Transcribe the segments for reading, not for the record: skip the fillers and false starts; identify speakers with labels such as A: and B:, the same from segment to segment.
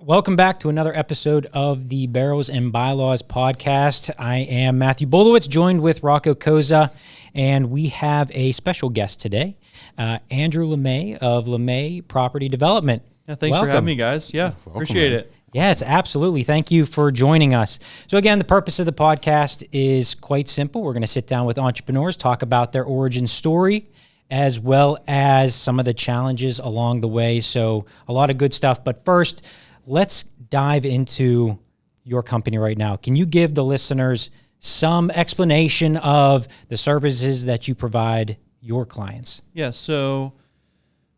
A: Welcome back to another episode of the Barrels and Bylaws podcast. I am Matthew Bolowitz, joined with Rocco Koza, and we have a special guest today, Andrew LaMay of LaMay Property Development.
B: Yeah, thanks for having me, guys. Yeah, appreciate it.
A: Yes, absolutely. Thank you for joining us. So again, the purpose of the podcast is quite simple. We're going to sit down with entrepreneurs, talk about their origin story, as well as some of the challenges along the way. So a lot of good stuff. But first, let's dive into your company right now. Can you give the listeners some explanation of the services that you provide your clients?
B: Yeah, so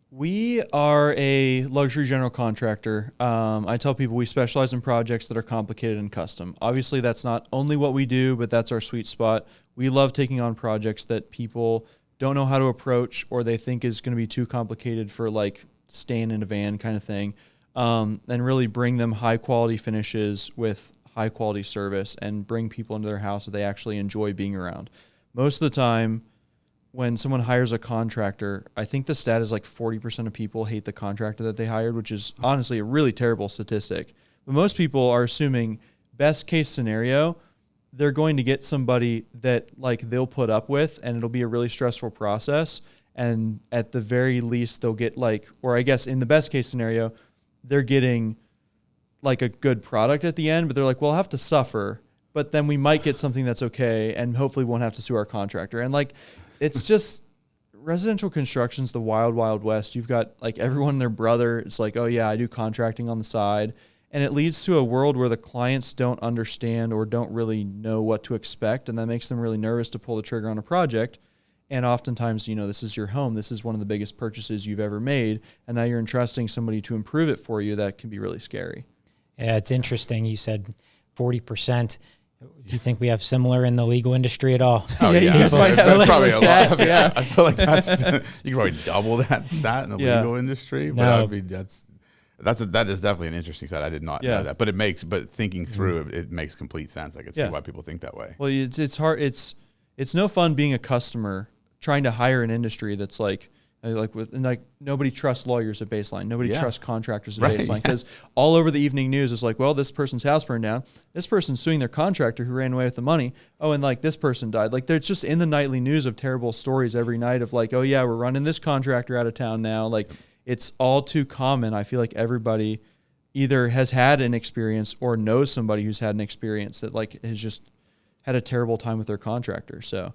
B: we are a luxury general contractor. I tell people we specialize in projects that are complicated and custom. Obviously, that's not only what we do, but that's our sweet spot. We love taking on projects that people don't know how to approach or they think is going to be too complicated for like staying in a van kind of thing, and really bring them high quality finishes with high quality service and bring people into their house that they actually enjoy being around. Most of the time when someone hires a contractor, I think the stat is like 40% of people hate the contractor that they hired, which is honestly a really terrible statistic. But most people are assuming best case scenario, they're going to get somebody that like they'll put up with and it'll be a really stressful process. And at the very least they'll get like, or I guess in the best case scenario, they're getting like a good product at the end, but they're like, well, I'll have to suffer, but then we might get something that's okay. And hopefully won't have to sue our contractor. And like, it's just residential construction's the wild, wild west. You've got like everyone and their brother. It's like, oh yeah, I do contracting on the side. And it leads to a world where the clients don't understand or don't really know what to expect. And that makes them really nervous to pull the trigger on a project. And oftentimes, you know, this is your home. This is one of the biggest purchases you've ever made. And now you're entrusting somebody to improve it for you. That can be really scary.
A: Yeah, it's interesting. You said 40%. Do you think we have similar in the legal industry at all?
C: Oh, yeah.
B: That's
C: probably a lot.
B: Yeah.
C: I feel like you can probably double that stat in the legal industry. But that is definitely an interesting stat. I did not know that. But thinking through it makes complete sense. I can see why people think that way.
B: Well, it's hard. It's no fun being a customer trying to hire an industry that's like nobody trusts lawyers at Baseline. Nobody trusts contractors at Baseline because all over the evening news is like, well, this person's house burned down. This person's suing their contractor who ran away with the money. Oh, and like this person died. Like they're just in the nightly news of terrible stories every night of like, oh yeah, we're running this contractor out of town now. Like it's all too common. I feel like everybody either has had an experience or knows somebody who's had an experience that like has just had a terrible time with their contractor. So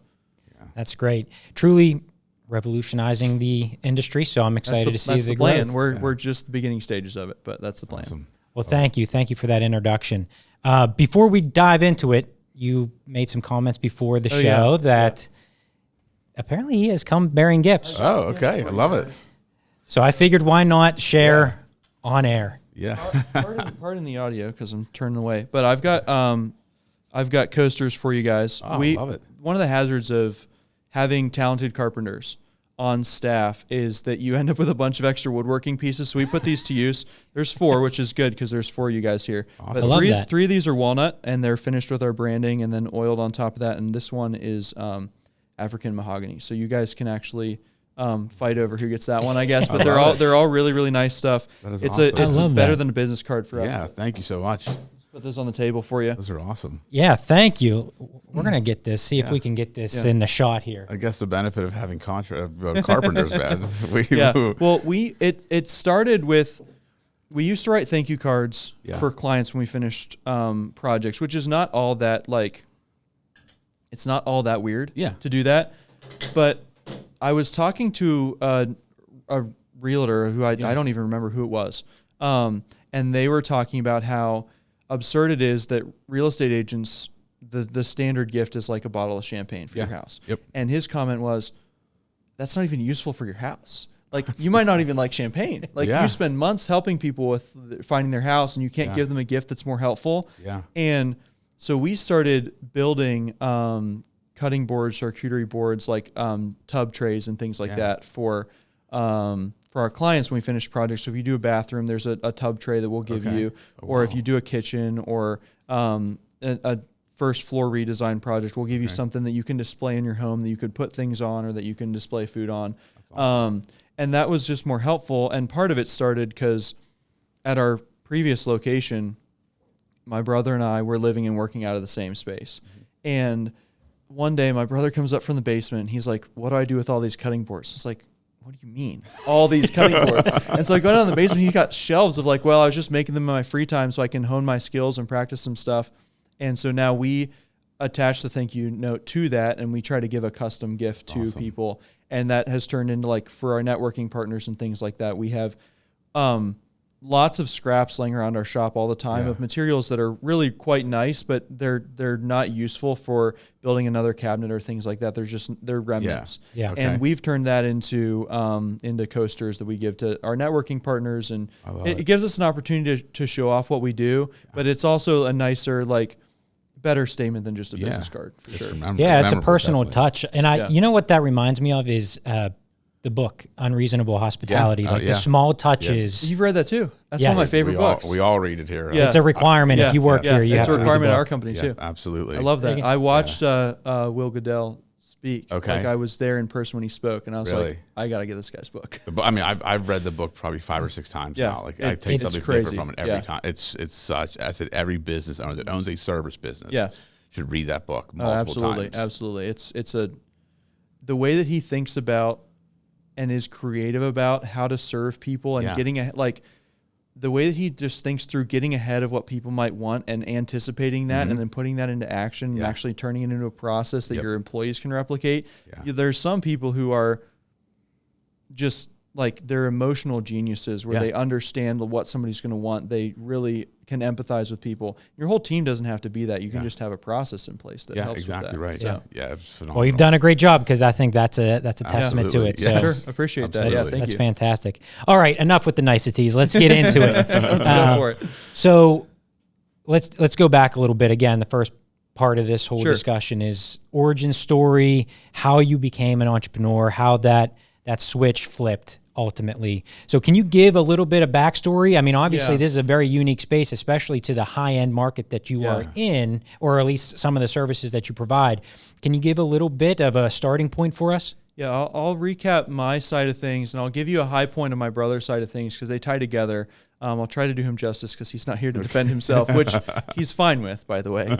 A: that's great. Truly revolutionizing the industry, so I'm excited to see
B: that's the
A: growth.
B: plan. We're just beginning stages of it, but that's the plan.
C: Awesome.
A: Well, thank you for that introduction. Before we dive into it, you made some comments before the show that apparently he has come bearing gifts.
C: Oh, okay, I love it.
A: So I figured, why not share on air?
C: Yeah.
B: Pardon the audio because I'm turning away, but I've got coasters for you guys.
C: Oh, I love it.
B: One of the hazards of having talented carpenters on staff is that you end up with a bunch of extra woodworking pieces. So we put these to use. There's 4, which is good because there's 4 of you guys here.
C: Awesome.
B: But
A: I love that.
B: 3 of these are walnut, and they're finished with our branding and then oiled on top of that. And this one is African mahogany. So you guys can actually fight over who gets that one, I guess. But they're all really, really nice stuff.
C: That is
B: awesome. It's better than a business card for us.
C: Yeah, thank you so much.
B: Put those on the table for you.
C: Those are awesome.
A: Yeah, thank you. We're going to get this, see if we can get this in the shot here.
C: I guess the benefit of having carpenters, man.
B: Well, it started with, we used to write thank you cards for clients when we finished projects, which is not all that it's not all that weird to do that. But I was talking to a realtor who I don't even remember who it was. And they were talking about how absurd it is that real estate agents, the standard gift is like a bottle of champagne for your house.
C: Yep.
B: And his comment was, that's not even useful for your house. Like you might not even like champagne. Like you spend months helping people with finding their house and you can't give them a gift that's more helpful.
C: Yeah.
B: And so we started building cutting boards, charcuterie boards, like tub trays and things like that for our clients when we finish projects. So if you do a bathroom, there's a tub tray that we'll give you, or if you do a kitchen or a first floor redesign project, we'll give you something that you can display in your home that you could put things on or that you can display food on. Awesome. And that was just more helpful. And part of it started because at our previous location, my brother and I were living and working out of the same space. And one day my brother comes up from the basement and he's like, what do I do with all these cutting boards? It's like, what do you mean? All these cutting boards? And so I go down in the basement, he got shelves of like, well, I was just making them in my free time so I can hone my skills and practice some stuff. And so now we attach the thank you note to that, and we try to give a custom gift to people. And that has turned into, like, for our networking partners and things like that, we have lots of scraps laying around our shop all the time of materials that are really quite nice, but they're not useful for building another cabinet or things like that. They're remnants.
A: Yeah.
B: Okay. And we've turned that into coasters that we give to our networking partners, and it gives us an opportunity to show off what we do, but it's also a nicer, like, better statement than just a business card, for sure.
A: It's a personal touch. And you know what that reminds me of is the book Unreasonable Hospitality, the small touches.
B: Yes. You've read that too. That's one of my favorite books.
C: We all read it here.
A: It's a requirement if you work here. You
B: it's
A: have
B: a requirement at our company too.
C: Absolutely.
B: I love that. I watched Will Goodell speak.
C: Okay.
B: Like, I was there in person when he spoke, and I was like, I got to get this guy's book.
C: I mean, I've read the book probably 5 or 6 times now. Like, I take something different from it every time. It's such, I said, every business owner that owns a service business should read that book multiple times.
B: Absolutely. It's the way that he thinks about and is creative about how to serve people and getting the way that he just thinks through getting ahead of what people might want and anticipating that and then putting that into action and actually turning it into a process that your employees can replicate. There's some people who are just like, they're emotional geniuses where they understand what somebody's going to want. They really can empathize with people. Your whole team doesn't have to be that. You can just have a process in place that helps with that.
C: Right.
B: So.
C: It's phenomenal.
A: Well, you've done a great job, because I think that's a testament to it.
C: Yes.
A: So
B: sure. Appreciate that. Yeah,
A: that's fantastic. All right, enough with the niceties. Let's get into it.
B: Let's go for it.
A: So let's go back a little bit. Again, the first part of this whole discussion is origin story, how you became an entrepreneur, how that switch flipped ultimately. So can you give a little bit of backstory? I mean, obviously this is a very unique space, especially to the high-end market that you are in, or at least some of the services that you provide. Can you give a little bit of a starting point for us?
B: Yeah, I'll recap my side of things, and I'll give you a high point of my brother's side of things, because they tie together. I'll try to do him justice, because he's not here to defend himself, which he's fine with, by the way.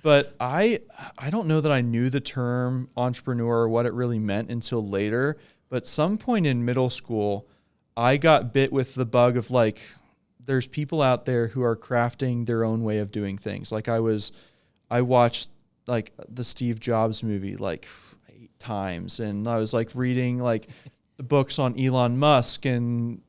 B: But I don't know that I knew the term entrepreneur or what it really meant until later. But some point in middle school, I got bit with the bug of, like, there's people out there who are crafting their own way of doing things. Like, I watched, like, the Steve Jobs movie, like, 8 times. And I was, like, reading, like, the books on Elon Musk and,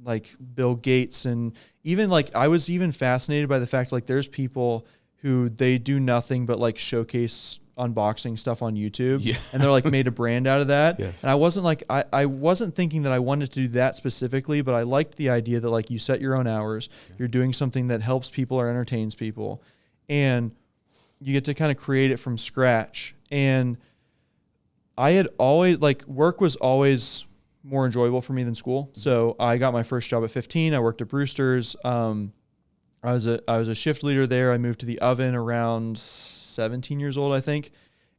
B: like, Bill Gates. And even, like, I was even fascinated by the fact, like, there's people who they do nothing but, like, showcase unboxing stuff on YouTube, and they're, like, made a brand out of that. And I wasn't like, I wasn't thinking that I wanted to do that specifically, but I liked the idea that, like, you set your own hours, you're doing something that helps people or entertains people, and you get to kind of create it from scratch. And I had always, like, work was always more enjoyable for me than school. So I got my first job at 15. I worked at Brewster's. I was a shift leader there. I moved to the Oven around 17 years old, I think,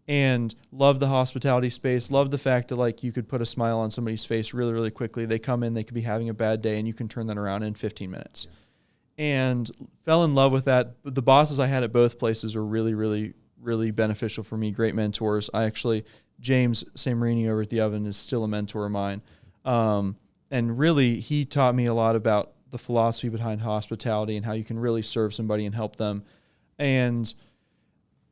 B: and loved the hospitality space. Loved the fact that, like, you could put a smile on somebody's face really, really quickly. They come in, they could be having a bad day, and you can turn that around in 15 minutes. And fell in love with that. But the bosses I had at both places were really, really, really beneficial for me. Great mentors. James Sammarini over at the Oven is still a mentor of mine. And really, he taught me a lot about the philosophy behind hospitality and how you can really serve somebody and help them. And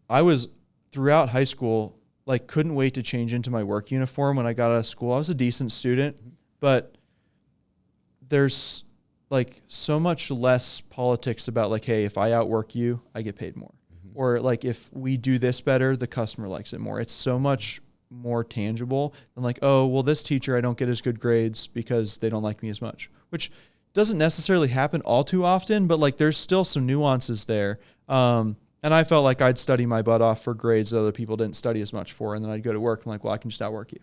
B: I was, throughout high school, like, couldn't wait to change into my work uniform when I got out of school. I was a decent student, but there's, like, so much less politics about, like, hey, if I outwork you, I get paid more. Or, like, if we do this better, the customer likes it more. It's so much more tangible than, like, oh, well, this teacher, I don't get as good grades because they don't like me as much, which doesn't necessarily happen all too often, but, like, there's still some nuances there. And I felt like I'd study my butt off for grades that other people didn't study as much for, and then I'd go to work. I'm like, well, I can just outwork you.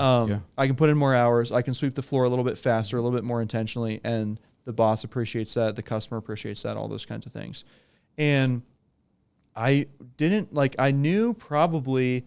B: I can put in more hours. I can sweep the floor a little bit faster, a little bit more intentionally, and the boss appreciates that. The customer appreciates that, all those kinds of things. And I knew probably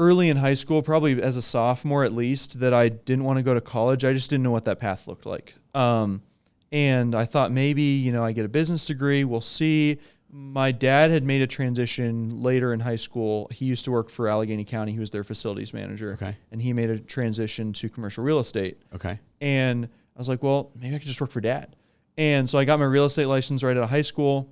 B: early in high school, probably as a sophomore at least, that I didn't want to go to college. I just didn't know what that path looked like. And I thought maybe, I get a business degree. We'll see. My dad had made a transition later in high school. He used to work for Allegheny County. He was their facilities manager.
C: Okay.
B: And he made a transition to commercial real estate.
C: Okay.
B: And I was like, well, maybe I could just work for Dad. And so I got my real estate license right out of high school,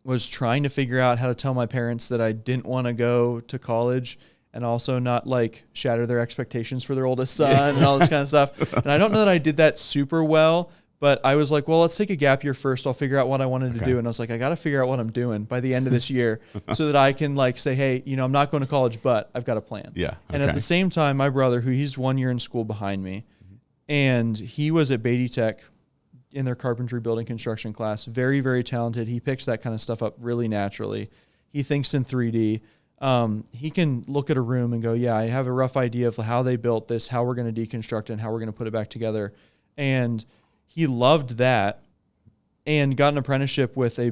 B: was trying to figure out how to tell my parents that I didn't want to go to college and also not shatter their expectations for their oldest son and all this kind of stuff. And I don't know that I did that super well, but I was like, well, let's take a gap year first. I'll figure out what I wanted to do. And I was like, I got to figure out what I'm doing by the end of this year so that I can say, hey, I'm not going to college, but I've got a plan.
C: Yeah. Okay.
B: And at the same time, my brother, he's 1 year in school behind me, and he was at Beatty Tech in their carpentry building construction class. Very, very talented. He picks that kind of stuff up really naturally. He thinks in 3D. He can look at a room and go, yeah, I have a rough idea of how they built this, how we're going to deconstruct it, and how we're going to put it back together. And he loved that and got an apprenticeship with a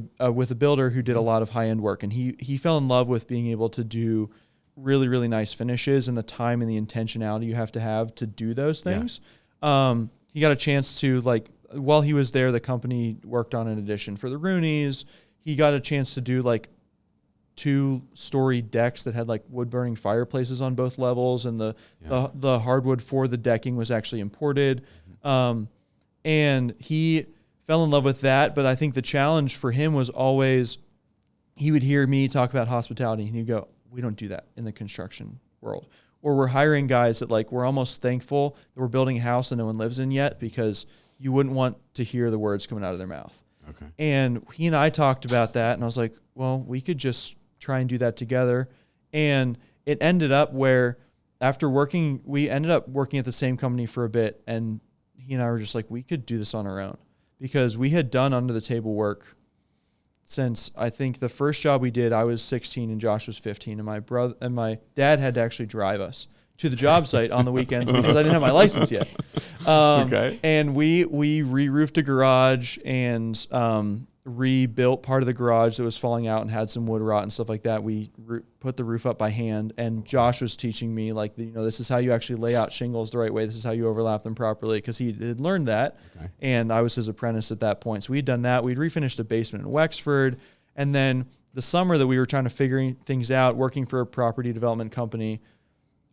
B: builder who did a lot of high-end work. And he fell in love with being able to do really, really nice finishes and the time and the intentionality you have to do those things. Yeah. He got a chance to, while he was there, the company worked on an addition for the Roonies. He got a chance to do 2-story decks that had wood-burning fireplaces on both levels, and the hardwood for the decking was actually imported. And he fell in love with that, but I think the challenge for him was always, he would hear me talk about hospitality, and he'd go, we don't do that in the construction world. Or we're hiring guys that we're almost thankful that we're building a house that no one lives in yet, because you wouldn't want to hear the words coming out of their mouth.
C: Okay.
B: And he and I talked about that, and I was like, well, we could just try and do that together. And it ended up where we ended up working at the same company for a bit, and he and I were just like, we could do this on our own, because we had done under the table work since, I think the first job we did, I was 16 and Josh was 15, and my brother and my dad had to actually drive us to the job site on the weekends because I didn't have my license yet. And we re-roofed a garage and rebuilt part of the garage that was falling out and had some wood rot and stuff like that. We put the roof up by hand, and Josh was teaching me this is how you actually lay out shingles the right way. This is how you overlap them properly, because he had learned that. Okay. And I was his apprentice at that point. So we'd done that. We'd refinished a basement in Wexford. And then the summer that we were trying to figure things out, working for a property development company,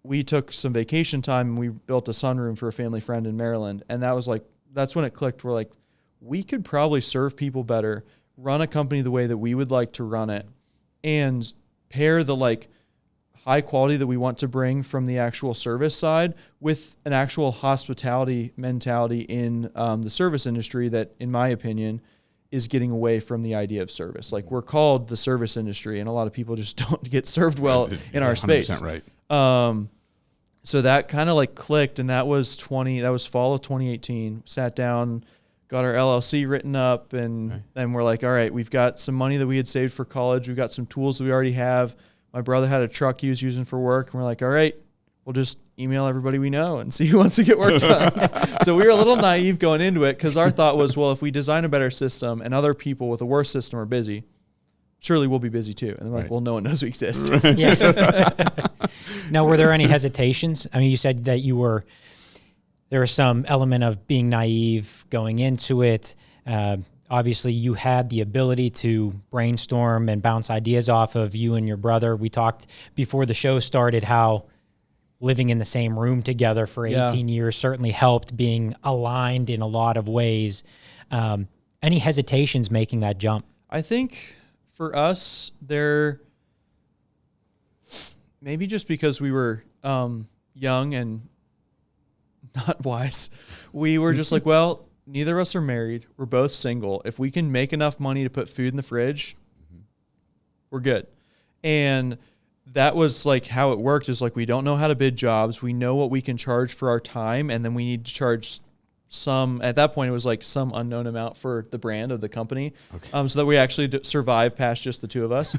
B: we took some vacation time and we built a sunroom for a family friend in Maryland. And that's when it clicked. We're like, we could probably serve people better, run a company the way that we would like to run it, and pair the high quality that we want to bring from the actual service side with an actual hospitality mentality in the service industry that, in my opinion, is getting away from the idea of service. We're called the service industry, and a lot of people just don't get served well in our space.
C: Right.
B: So that kind of clicked, and that was fall of 2018. Sat down, got our LLC written up, and then we're like, all right, we've got some money that we had saved for college. We've got some tools that we already have. My brother had a truck he was using for work, and we're like, all right, we'll just email everybody we know and see who wants to get work done. So we were a little naive going into it, because our thought was, well, if we design a better system and other people with a worse system are busy, surely we'll be busy too. And they're like, well, no one knows we exist.
A: Now, were there any hesitations? I mean, you said that there was some element of being naive going into it. Obviously, you had the ability to brainstorm and bounce ideas off of you and your brother. We talked before the show started how living in the same room together for 18 years certainly helped, being aligned in a lot of ways. Any hesitations making that jump?
B: I think for us, maybe just because we were young and not wise, we were just like, well, neither of us are married. We're both single. If we can make enough money to put food in the fridge, we're good. And that was how it worked, is we don't know how to bid jobs. We know what we can charge for our time, and then we need to charge some, at that point it was some unknown amount for the brand of the company, so that we actually survive past just the two of us.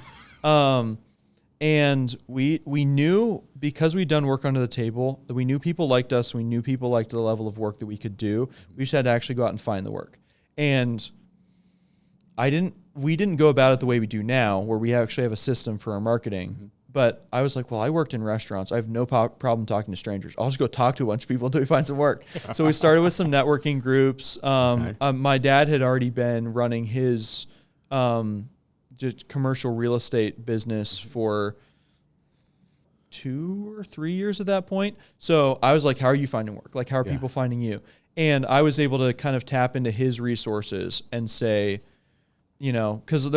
B: And we knew, because we'd done work under the table, that we knew people liked us. We knew people liked the level of work that we could do. We just had to actually go out and find the work. And we didn't go about it the way we do now, where we actually have a system for our marketing. But I was like, well, I worked in restaurants. I have no problem talking to strangers. I'll just go talk to a bunch of people until we find some work. So we started with some networking groups. My dad had already been running his just commercial real estate business for 2 or 3 years at that point. So I was like, how are you finding work? Like, how are people finding you? And I was able to kind of tap into his resources and say, you know, because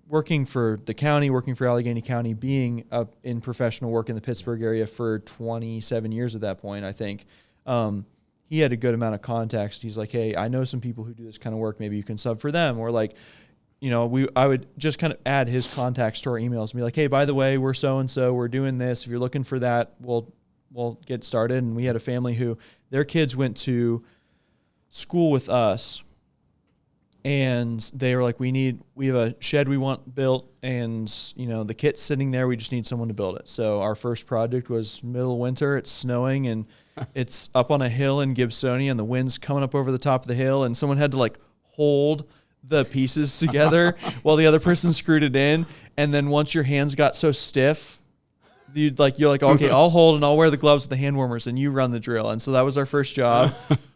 B: working for the county, working for Allegheny County, being up in professional work in the Pittsburgh area for 27 years at that point, I think, he had a good amount of contacts. He's like, hey, I know some people who do this kind of work. Maybe you can sub for them. Or like, you know, I would just kind of add his contacts to our emails and be like, hey, by the way, we're so-and-so, we're doing this. If you're looking for that, we'll get started. And we had a family who their kids went to school with us. And they were like, we have a shed we want built, and you know, the kit's sitting there, we just need someone to build it. So our first project was middle of winter, it's snowing, and it's up on a hill in Gibsonia, and the wind's coming up over the top of the hill, and someone had to like hold the pieces together while the other person screwed it in. And then once your hands got so stiff, you're like, okay, I'll hold and I'll wear the gloves with the hand warmers and you run the drill. And so that was our first job.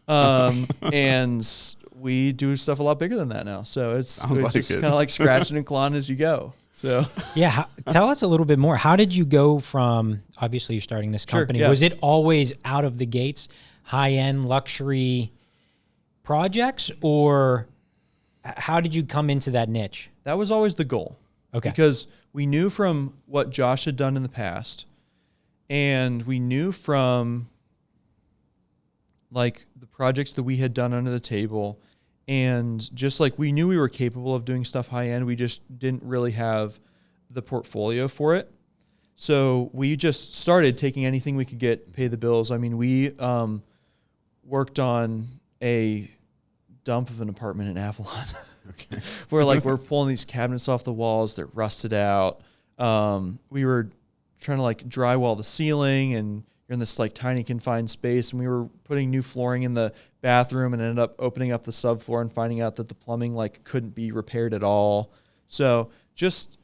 B: And we do stuff a lot bigger than that now. So it's just kind of like scratching and clawing as you go. So
A: yeah, tell us a little bit more. How did you go from, obviously you're starting this company.
B: Sure, yeah.
A: Was it always out of the gates, high-end luxury projects, or how did you come into that niche?
B: That was always the goal.
A: Okay.
B: Because we knew from what Josh had done in the past, and we knew from like the projects that we had done under the table, and just like we knew we were capable of doing stuff high end, we just didn't really have the portfolio for it. So we just started taking anything we could get, pay the bills. I mean, we worked on a dump of an apartment in Avalon.
C: Okay.
B: Where like we're pulling these cabinets off the walls, they're rusted out. We were trying to like drywall the ceiling, and you're in this like tiny confined space, and we were putting new flooring in the bathroom and ended up opening up the subfloor and finding out that the plumbing like couldn't be repaired at all. So just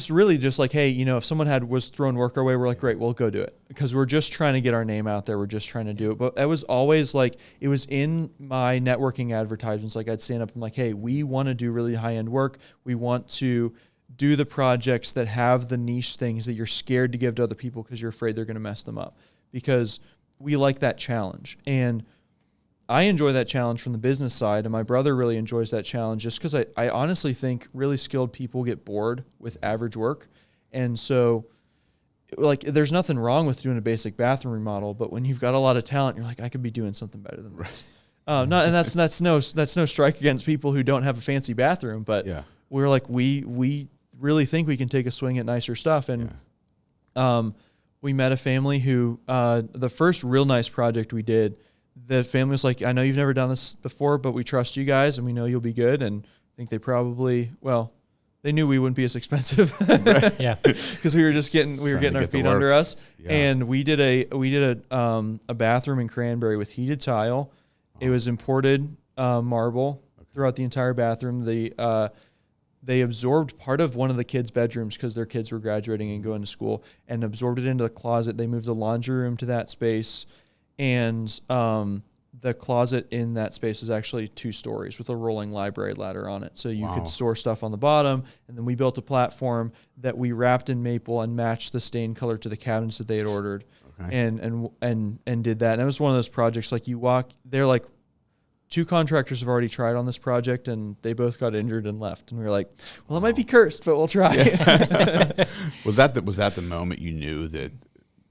B: really like, hey, you know, if someone was throwing work our way, we're like, great, we'll go do it, because we're just trying to get our name out there. We're just trying to do it. But it was always like, it was in my networking advertisements. Like I'd stand up and like, hey, we want to do really high end work. We want to do the projects that have the niche things that you're scared to give to other people because you're afraid they're going to mess them up, because we like that challenge. And I enjoy that challenge from the business side, and my brother really enjoys that challenge just because I honestly think really skilled people get bored with average work. And so like there's nothing wrong with doing a basic bathroom remodel, but when you've got a lot of talent, you're like, I could be doing something better than this. And that's no strike against people who don't have a fancy bathroom, but we're like, we really think we can take a swing at nicer stuff. And we met a family who the first real nice project we did, the family was like, I know you've never done this before, but we trust you guys and we know you'll be good. And I think they probably, they knew we wouldn't be as expensive.
A: Yeah.
B: Because we were getting our feet under us. Yeah. And we did a bathroom in Cranberry with heated tile. It was imported marble throughout the entire bathroom. They absorbed part of one of the kids' bedrooms because their kids were graduating and going to school, and absorbed it into the closet. They moved the laundry room to that space. And the closet in that space is actually 2 stories with a rolling library ladder on it. So you could store stuff on the bottom. And then we built a platform that we wrapped in maple and matched the stain color to the cabinets that they had ordered. Okay. And did that. And it was one of those projects like they're like, 2 contractors have already tried on this project and they both got injured and left. And we were like, well, it might be cursed, but we'll try.
C: Yeah. Was that the moment you knew that,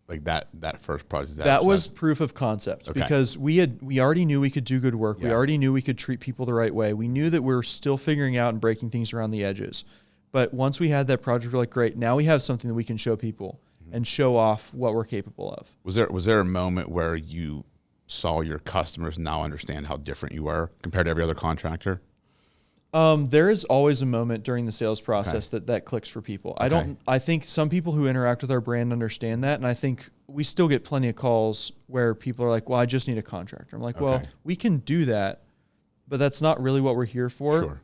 C: like that first project?
B: That was proof of concept, because we already knew we could do good work. Yeah. We already knew we could treat people the right way. We knew that we were still figuring out and breaking things around the edges. But once we had that project, we're like, great, now we have something that we can show people and show off what we're capable of.
C: Was there a moment where you saw your customers now understand how different you are compared to every other contractor?
B: There is always a moment during the sales process that clicks for people. I think some people who interact with our brand understand that. And I think we still get plenty of calls where people are like, well, I just need a contractor. I'm like, well, we can do that, but that's not really what we're here for. Sure.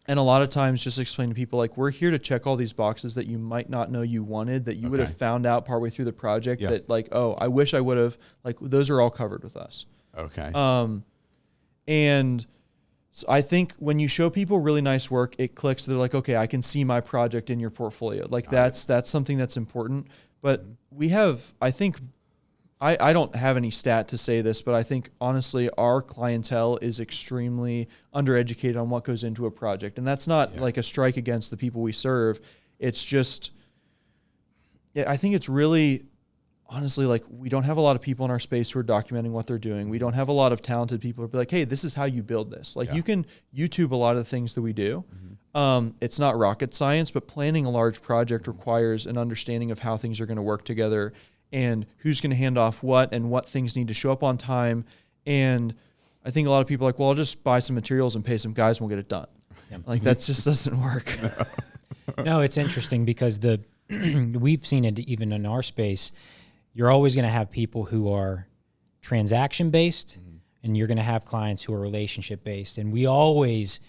B: And a lot of times just explain to people, like, we're here to check all these boxes that you might not know you wanted, that you would have found out partway through the project that, like, oh, I wish I would have, like, those are all covered with us.
C: Okay.
B: And so I think when you show people really nice work, it clicks. They're like, okay, I can see my project in your portfolio. Like, that's something that's important. But we have, I think, I don't have any stat to say this, but I think honestly our clientele is extremely undereducated on what goes into a project. And that's not like a strike against the people we serve. It's just, I think it's really, honestly, like, we don't have a lot of people in our space who are documenting what they're doing. We don't have a lot of talented people who are like, hey, this is how you build this. Like, you can YouTube a lot of the things that we do. It's not rocket science, but planning a large project requires an understanding of how things are going to work together and who's going to hand off what and what things need to show up on time. And I think a lot of people are like, well, I'll just buy some materials and pay some guys and we'll get it done. Like, that just doesn't work.
A: No, it's interesting because we've seen it even in our space. You're always going to have people who are transaction based and you're going to have clients who are relationship based. And we always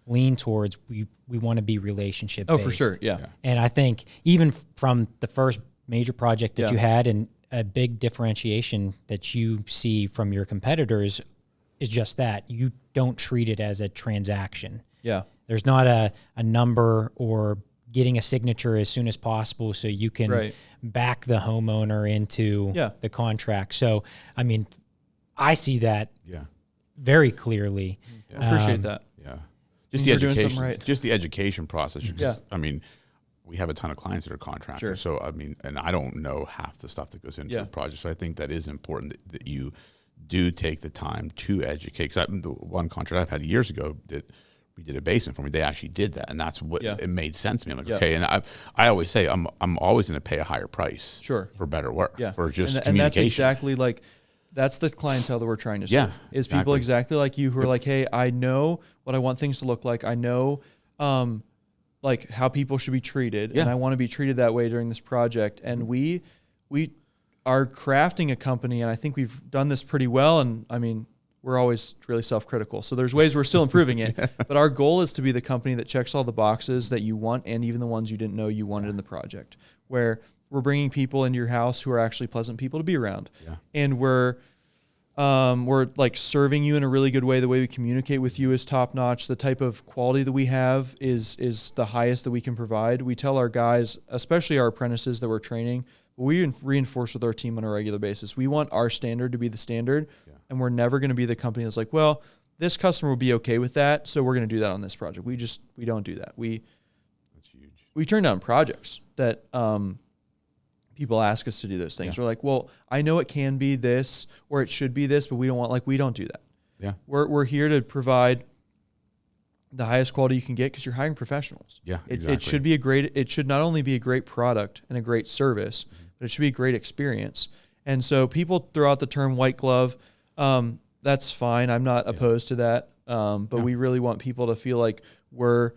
A: lean towards, we want to be relationship based.
B: Oh, for sure. Yeah.
A: And I think even from the first major project that you had, and a big differentiation that you see from your competitors is just that you don't treat it as a transaction.
B: Yeah.
A: There's not a number or getting a signature as soon as possible so you can back the homeowner into the contract. So, I mean, I see that very clearly.
B: I appreciate that.
C: Yeah. Just the education, just the education process. I mean, we have a ton of clients that are contractors. So, I mean, and I don't know half the stuff that goes into a project. So I think that is important that you do take the time to educate. Because the one contract I've had years ago we did a basement for me. They actually did that, and that's what it made sense to me. I'm like, okay. And I always say I'm always going to pay a higher price for better work, for just communication. And that's exactly
B: like, that's the clientele that we're trying to serve. Is people exactly like you who are like, hey, I know what I want things to look like. I know like how people should be treated, and I want to be treated that way during this project. And we are crafting a company, and I think we've done this pretty well. And I mean, we're always really self-critical, so there's ways we're still improving it. But our goal is to be the company that checks all the boxes that you want, and even the ones you didn't know you wanted in the project, where we're bringing people into your house who are actually pleasant people to be around. And we're like serving you in a really good way. The way we communicate with you is top notch. The type of quality that we have is the highest that we can provide. We tell our guys, especially our apprentices that we're training, we reinforce with our team on a regular basis. We want our standard to be the standard, and we're never going to be the company that's like, well, this customer will be okay with that, so we're going to do that on this project. We don't do that. That's huge. We turn down projects that people ask us to do those things. We're like, well, I know it can be this or it should be this, but we don't do that. Yeah. We're here to provide the highest quality you can get because you're hiring professionals. Yeah, exactly. It should not only be a great product and a great service, but it should be a great experience. And so people throw out the term white glove. That's fine. I'm not opposed to that. But we really want people to feel like we're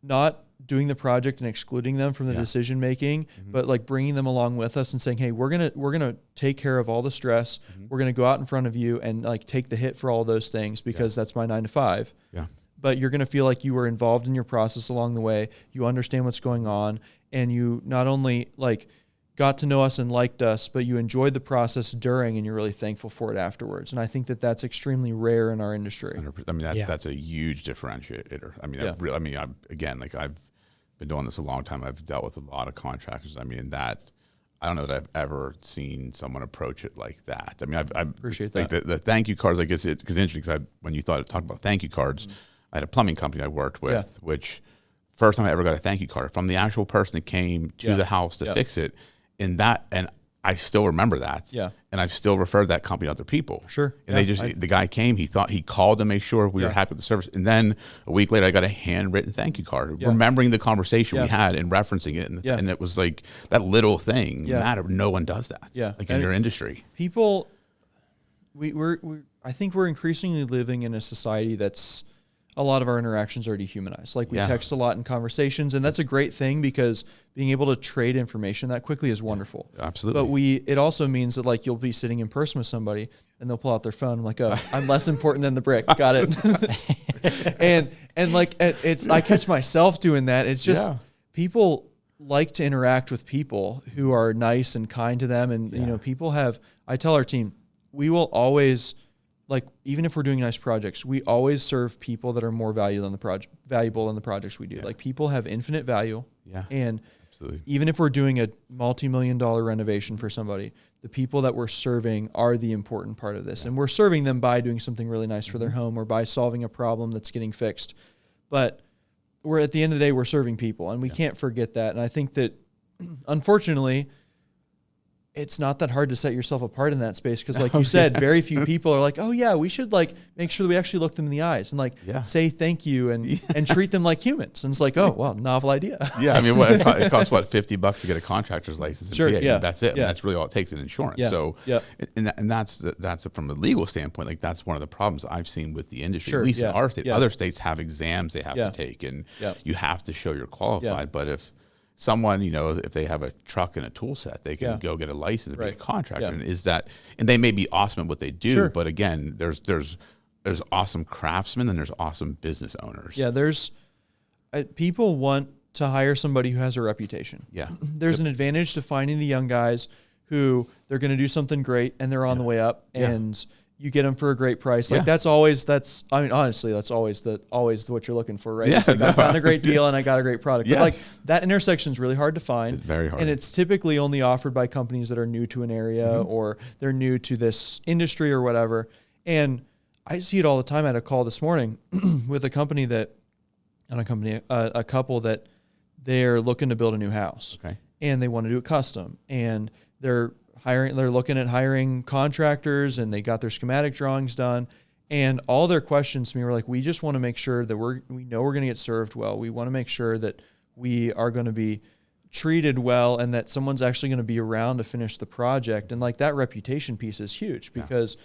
B: not doing the project and excluding them from the decision making, but like bringing them along with us and saying, hey, we're gonna take care of all the stress. We're gonna go out in front of you and like take the hit for all those things because that's my 9 to 5. Yeah. But you're gonna feel like you were involved in your process along the way. You understand what's going on, and you not only like got to know us and liked us, but you enjoyed the process during, and you're really thankful for it afterwards. And I think that that's extremely rare in our industry.
C: I mean, that's a huge differentiator. I mean, I've been doing this a long time. I've dealt with a lot of contractors. I mean, I don't know that I've ever seen someone approach it like that. I mean, I
B: appreciate
C: that. Like the thank you cards, I guess because interesting because when you talked about thank you cards, I had a plumbing company I worked with, which first time I ever got a thank you card from the actual person that came to the house to fix it. And I still remember that. Yeah. And I've still referred that company to other people. Sure. And the guy came, he called to make sure we were happy with the service. And then a week later, I got a handwritten thank you card, remembering the conversation we had and referencing it. And it was like that little thing mattered. No one does that. Yeah. Like in your industry.
B: People, I think we're increasingly living in a society that's a lot of our interactions are dehumanized. Like we text a lot in conversations, and that's a great thing because being able to trade information that quickly is wonderful.
C: Absolutely.
B: But it also means that like you'll be sitting in person with somebody and they'll pull out their phone. I'm like, oh, I'm less important than the brick. Got it. and like I catch myself doing that. It's just people like to interact with people who are nice and kind to them. And, you know, I tell our team, we will always, like, even if we're doing nice projects, we always serve people that are more valuable than the projects we do. Like people have infinite value. Yeah. And even if we're doing a multi-million-dollar renovation for somebody, the people that we're serving are the important part of this. And we're serving them by doing something really nice for their home or by solving a problem that's getting fixed. But we're at the end of the day, we're serving people, and we can't forget that. And I think that, unfortunately, it's not that hard to set yourself apart in that space because, like you said, very few people are like, oh, yeah, we should like make sure that we actually look them in the eyes and like say thank you and treat them like humans. And it's like, oh, well, novel idea.
C: Yeah, I mean, it costs, what, $50 to get a contractor's license in PA?
B: Yeah.
C: That's it. Yeah. That's really all it takes in insurance.
B: Yeah.
C: So, and that's from a legal standpoint, like that's one of the problems I've seen with the industry, at least in our state. Other states have exams they have to take, and you have to show you're qualified. But if someone, you know, if they have a truck and a tool set, they can go get a license and be a contractor. And they may be awesome at what they do, but again, there's awesome craftsmen and there's awesome business owners.
B: Yeah, people want to hire somebody who has a reputation. Yeah. There's an advantage to finding the young guys who they're going to do something great and they're on the way up and you get them for a great price. Like honestly, that's always what you're looking for, right? It's like I found a great deal and I got a great product. But like that intersection is really hard to find.
C: It's very hard.
B: And it's typically only offered by companies that are new to an area or they're new to this industry or whatever. And I see it all the time. I had a call this morning with a couple that they're looking to build a new house. Okay. And they want to do it custom. And they're looking at hiring contractors and they got their schematic drawings done. And all their questions to me were like, we just want to make sure that we know we're going to get served well. We want to make sure that we are going to be treated well and that someone's actually going to be around to finish the project. And like that reputation piece is huge because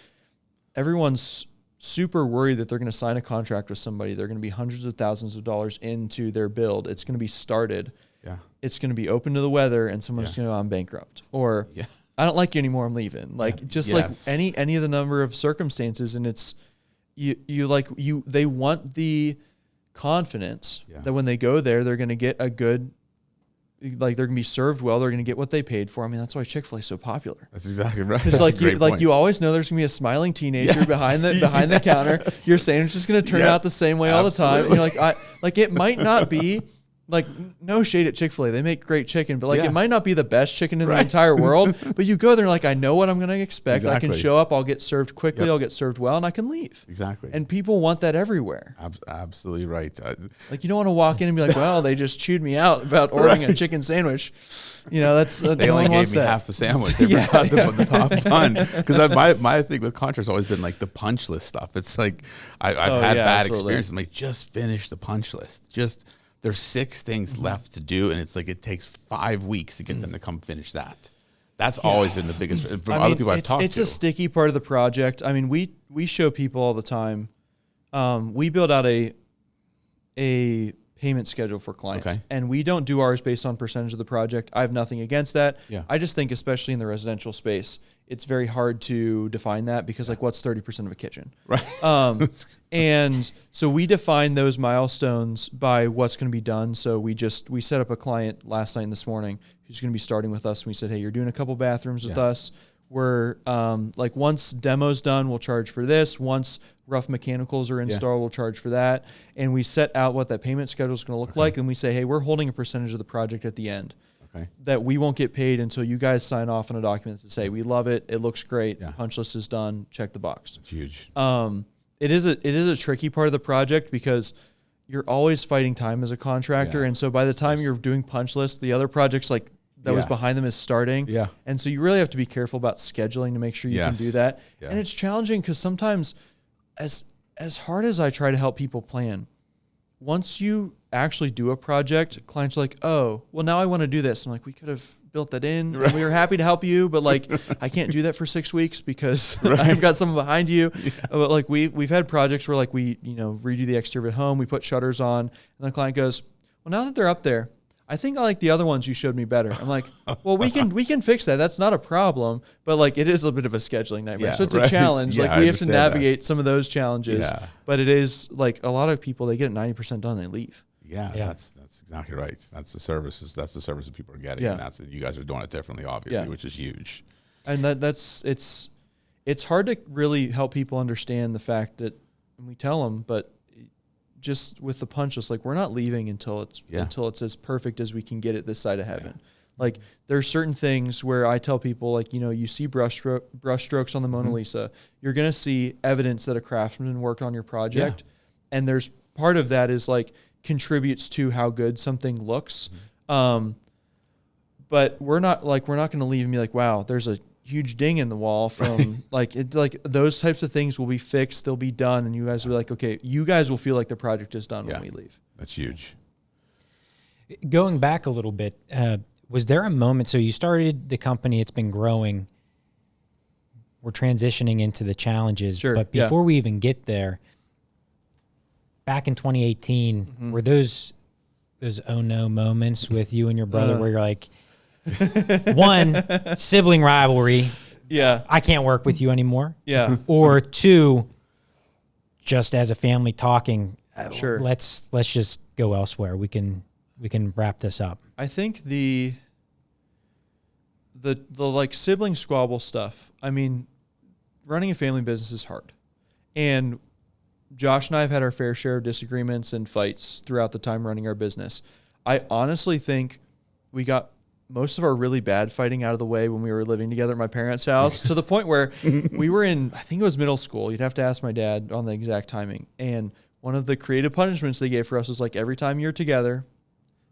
B: everyone's super worried that they're going to sign a contract with somebody. They're going to be hundreds of thousands of dollars into their build. It's going to be started. Yeah. It's going to be open to the weather and someone's going to go, I'm bankrupt. Or I don't like you anymore, I'm leaving. Like like any of the number of circumstances, and it's they want the confidence that when they go there, they're going to get a good, like they're going to be served well, they're going to get what they paid for. I mean, that's why Chick-fil-A is so popular.
C: That's exactly right.
B: Because you always know there's going to be a smiling teenager behind the counter. Your sandwich is going to turn out the same way all the time. And you're like, it might not be. Like, no shade at Chick-fil-A. They make great chicken, but it might not be the best chicken in the entire world. But you go there and like, I know what I'm going to expect. Exactly. I can show up. I'll get served quickly. I'll get served well, and I can leave.
C: Exactly.
B: And people want that everywhere.
C: Absolutely right.
B: Like, you don't want to walk in and be like, well, they just chewed me out about ordering a chicken sandwich. You know, that's
C: they only gave me half the sandwich. They forgot to put the top bun. Because my thing with contracts has always been like the punch list stuff. It's like I've had bad experiences. I'm like, just finish the punch list. There's 6 things left to do, and it's like it takes 5 weeks to get them to come finish that. That's always been the biggest. From other people I've talked to,
B: it's a sticky part of the project. I mean, we show people all the time. We build out a payment schedule for clients, and we don't do ours based on percentage of the project. I have nothing against that. Yeah. I just think, especially in the residential space, it's very hard to define that because, like, what's 30% of a kitchen? Right. And so we define those milestones by what's going to be done. So we set up a client last night and this morning who's going to be starting with us. And we said, hey, you're doing a couple bathrooms with us. We're like, once demo's done, we'll charge for this. Once rough mechanicals are installed, we'll charge for that. And we set out what that payment schedule is going to look like. And we say, hey, we're holding a percentage of the project at the end. That we won't get paid until you guys sign off on a document that say, we love it, it looks great, punch list is done, check the box.
C: It's huge.
B: It is a tricky part of the project because you're always fighting time as a contractor. And so by the time you're doing punch list, the other projects like that was behind them is starting. Yeah. And so you really have to be careful about scheduling to make sure you can do that. Yeah. And it's challenging because sometimes as hard as I try to help people plan, once you actually do a project, clients are like, oh, well, now I want to do this. I'm like, we could have built that in, and we were happy to help you, but like I can't do that for 6 weeks because I've got someone behind you. Yeah. But like we've had projects where like we redo the exterior of the home, we put shutters on, and the client goes, well, now that they're up there, I think I like the other ones you showed me better. I'm like, well, we can fix that. That's not a problem. But like, it is a bit of a scheduling nightmare. Yeah, so it's a challenge. Like we have to navigate some of those challenges. Yeah. But it is like a lot of people, they get it 90% done, they leave.
C: Yeah, that's exactly right. That's the services. That's the services people are getting. Yeah. And you guys are doing it differently, obviously, which is huge.
B: And it's hard to really help people understand the fact that, and we tell them, but just with the punch list, like we're not leaving until it's as perfect as we can get it this side of heaven. Yeah. Like there's certain things where I tell people, like, you see brush strokes on the Mona Lisa, you're going to see evidence that a craftsman worked on your project. Yeah. And there's part of that is like contributes to how good something looks. Mm-hmm. But we're not going to leave and be like, wow, there's a huge ding in the wall from like those types of things will be fixed. They'll be done. And you guys will be like, okay, you guys will feel like the project is done when we leave.
C: That's huge.
A: Going back a little bit, was there a moment, so you started the company, it's been growing, we're transitioning into the challenges, but before we even get there, back in 2018, were those oh no moments with you and your brother where you're like, one, sibling rivalry.
B: Yeah.
A: I can't work with you anymore.
B: Yeah.
A: Or two, just as a family talking,
B: sure.
A: Let's just go elsewhere. We can wrap this up.
B: I think the like sibling squabble stuff. I mean, running a family business is hard. And Josh and I have had our fair share of disagreements and fights throughout the time running our business. I honestly think we got most of our really bad fighting out of the way when we were living together at my parents' house to the point where we were in, I think it was middle school. You'd have to ask my dad on the exact timing. And one of the creative punishments they gave for us was like, every time you're together,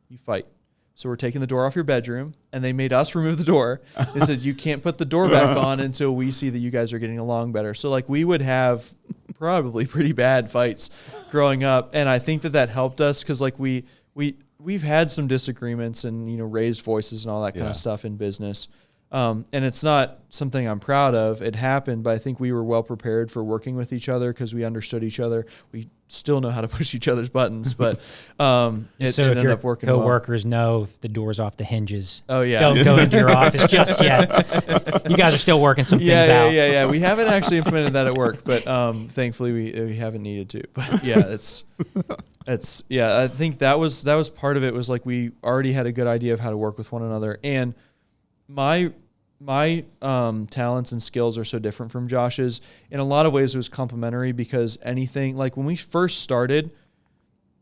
B: you fight. So we're taking the door off your bedroom, and they made us remove the door. They said, you can't put the door back on until we see that you guys are getting along better. So like we would have probably pretty bad fights growing up. And I think that helped us because like we've had some disagreements and, raised voices and all that kind of stuff in business. And it's not something I'm proud of. It happened, but I think we were well prepared for working with each other because we understood each other. We still know how to push each other's buttons, but
A: so if your coworkers know if the door's off the hinges,
B: don't
A: go into your office just yet. You guys are still working some things out.
B: Yeah. We haven't actually implemented that at work, but thankfully we haven't needed to. But I think that was part of it. Was like we already had a good idea of how to work with one another, and my talents and skills are so different from Josh's. In a lot of ways, it was complementary because anything like when we first started,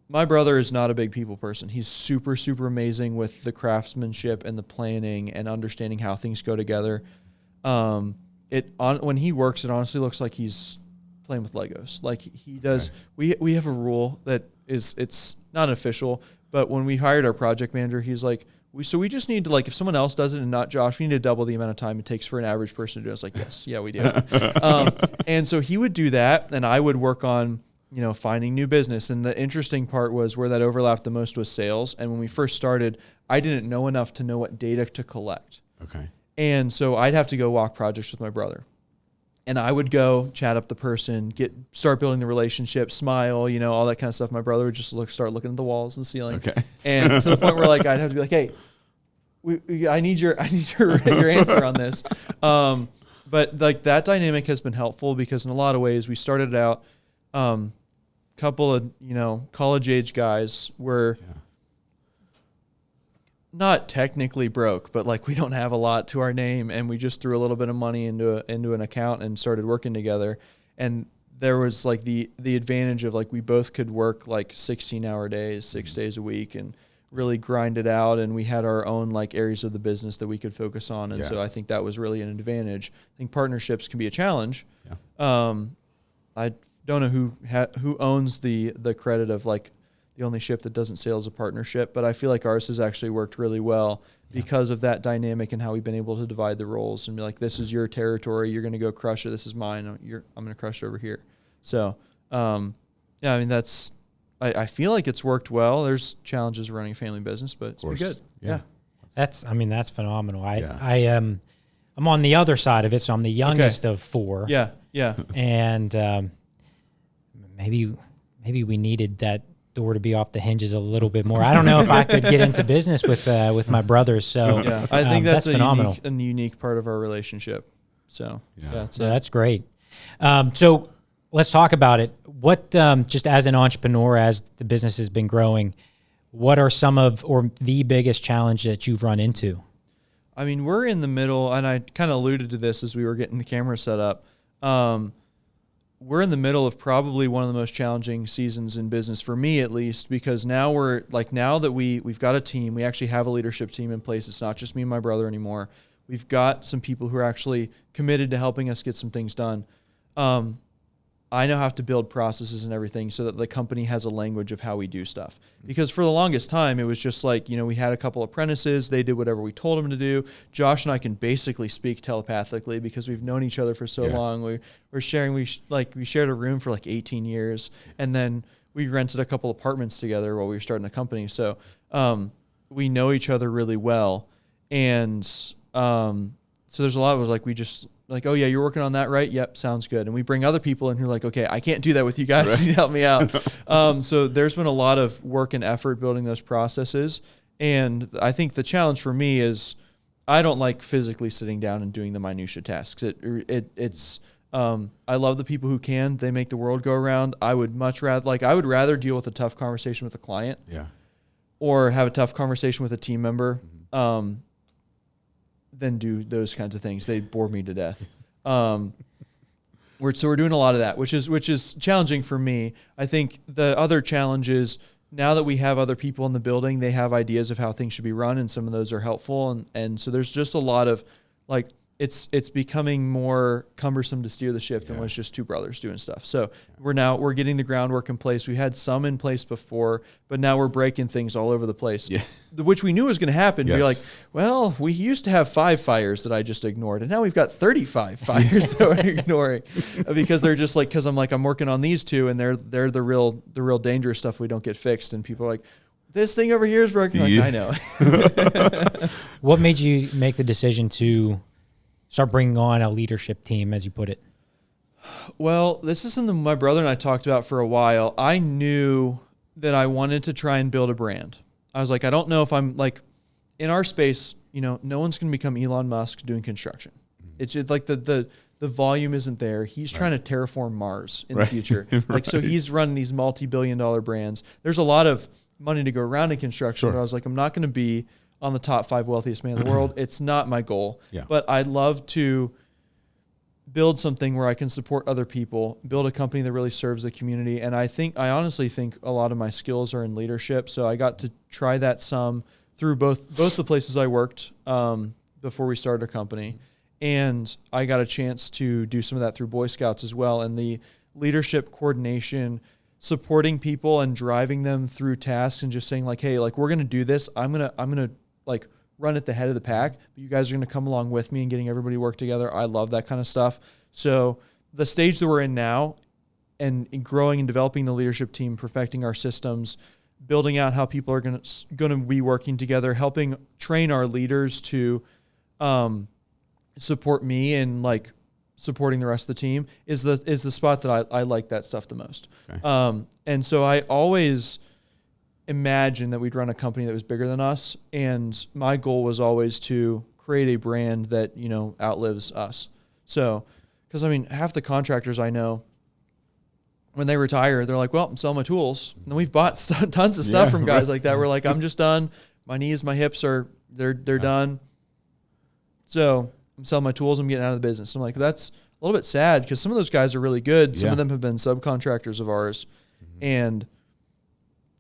B: my brother is not a big people person. He's super, super amazing with the craftsmanship and the planning and understanding how things go together. When he works, it honestly looks like he's playing with Legos. Like he does. Okay. We have a rule that it's not official, but when we hired our project manager, he's like, we just need to, like, if someone else does it and not Josh, we need to double the amount of time it takes for an average person to do it. It's like, yes, yeah, we do. And so he would do that, and I would work on, finding new business. And the interesting part was where that overlapped the most was sales. And when we first started, I didn't know enough to know what data to collect.
C: Okay.
B: And so I'd have to go walk projects with my brother. And I would go chat up the person, start building the relationship, smile, all that kind of stuff. My brother would just start looking at the walls and ceiling.
C: Okay.
B: And to the point where like I'd have to be like, hey, I need your answer on this. But like that dynamic has been helpful because in a lot of ways we started out, couple of college age guys were not technically broke, but like we don't have a lot to our name, and we just threw a little bit of money into an account and started working together. And there was like the advantage of like we both could work like 16-hour days, 6 days a week, and really grind it out. And we had our own like areas of the business that we could focus on. And so I think that was really an advantage. I think partnerships can be a challenge. Yeah. I don't know who owns the credit of like the only ship that doesn't sail is a partnership, but I feel like ours has actually worked really well because of that dynamic and how we've been able to divide the roles and be like, this is your territory, you're going to go crush it. This is mine. I'm going to crush it over here. So, I mean, I feel like it's worked well. There's challenges running a family business, but it's been good.
C: Yeah.
A: That's phenomenal. I'm on the other side of it, so I'm the youngest of four.
B: Yeah, yeah.
A: And maybe we needed that door to be off the hinges a little bit more. I don't know if I could get into business with my brothers. So
B: yeah, I think that's
A: phenomenal.
B: A unique part of our relationship. So
A: that's great. So let's talk about it. What just as an entrepreneur, as the business has been growing, what are some of or the biggest challenge that you've run into?
B: I mean, we're in the middle, and I kind of alluded to this as we were getting the camera set up. We're in the middle of probably one of the most challenging seasons in business, for me at least, because now now that we've got a team, we actually have a leadership team in place. It's not just me and my brother anymore. We've got some people who are actually committed to helping us get some things done. I now have to build processes and everything so that the company has a language of how we do stuff. Because for the longest time, it was just like, we had a couple apprentices. They did whatever we told them to do. Josh and I can basically speak telepathically because we've known each other for so long. We shared a room for like 18 years. And then we rented a couple apartments together while we were starting the company. So we know each other really well. And so there's a lot of like, we just... like, oh yeah, you're working on that, right? Yep, sounds good. And we bring other people in who are like, okay, I can't do that with you guys. Right. You need to help me out. So there's been a lot of work and effort building those processes. And I think the challenge for me is I don't like physically sitting down and doing the minutia tasks. It's I love the people who can. They make the world go around. I would rather deal with a tough conversation with a client, or have a tough conversation with a team member. Than do those kinds of things. They bore me to death. We're doing a lot of that, which is challenging for me. I think the other challenge is now that we have other people in the building, they have ideas of how things should be run, and some of those are helpful. And so there's just a lot of like, it's becoming more cumbersome to steer the ship than when it's just two brothers doing stuff. So we're getting the groundwork in place. We had some in place before, but now we're breaking things all over the place, which we knew was going to happen. Yes. We're like, well, we used to have 5 fires that I just ignored, and now we've got 35 fires that we're ignoring because they're just like, because I'm working on these 2, and they're the real dangerous stuff we don't get fixed, and people are like, this thing over here is broken. Like, I know.
A: What made you make the decision to start bringing on a leadership team, as you put it?
B: Well, this is something my brother and I talked about for a while. I knew that I wanted to try and build a brand. I was like, I don't know if I'm like, in our space, no one's going to become Elon Musk doing construction. It's just like the volume isn't there. He's trying to terraform Mars in the future. So he's running these multi-billion-dollar brands. There's a lot of money to go around in construction, but I was like, I'm not going to be on the top 5 wealthiest man in the world. It's not my goal, but I'd love to build something where I can support other people, build a company that really serves the community. And I honestly think a lot of my skills are in leadership. So I got to try that some through both the places I worked before we started our company. And I got a chance to do some of that through Boy Scouts as well. And the leadership coordination, supporting people and driving them through tasks, and just saying like, hey, like, we're going to do this. I'm going to like run at the head of the pack, but you guys are going to come along with me and getting everybody to work together. I love that kind of stuff. So the stage that we're in now, and growing and developing the leadership team, perfecting our systems, building out how people are going to be working together, helping train our leaders to support me and like supporting the rest of the team is the spot that I like that stuff the most. Okay. And so I always imagined that we'd run a company that was bigger than us. And my goal was always to create a brand that, outlives us. So, because half the contractors I know, when they retire, they're like, well, I'm selling my tools. And we've bought tons of stuff from guys like that. We're like, I'm just done. My knees, my hips they're done. So I'm selling my tools. I'm getting out of the business. I'm like, that's a little bit sad, because some of those guys are really good. Some of them have been subcontractors of ours. And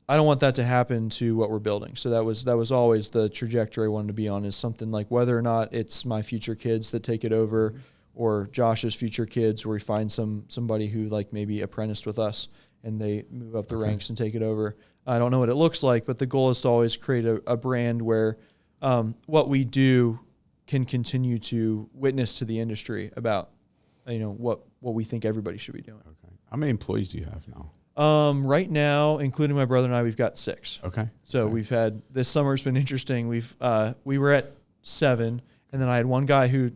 B: I don't want that to happen to what we're building. So that was always the trajectory I wanted to be on, is something like, whether or not it's my future kids that take it over, or Josh's future kids, where we find somebody who like maybe apprenticed with us and they move up the ranks and take it over. I don't know what it looks like, but the goal is to always create a brand where what we do can continue to witness to the industry about what we think everybody should be doing.
C: Okay. How many employees do you have now?
B: Right now, including my brother and I, we've got 6.
C: Okay.
B: So we've had, this summer's been interesting. We were at 7, and then I had one guy who,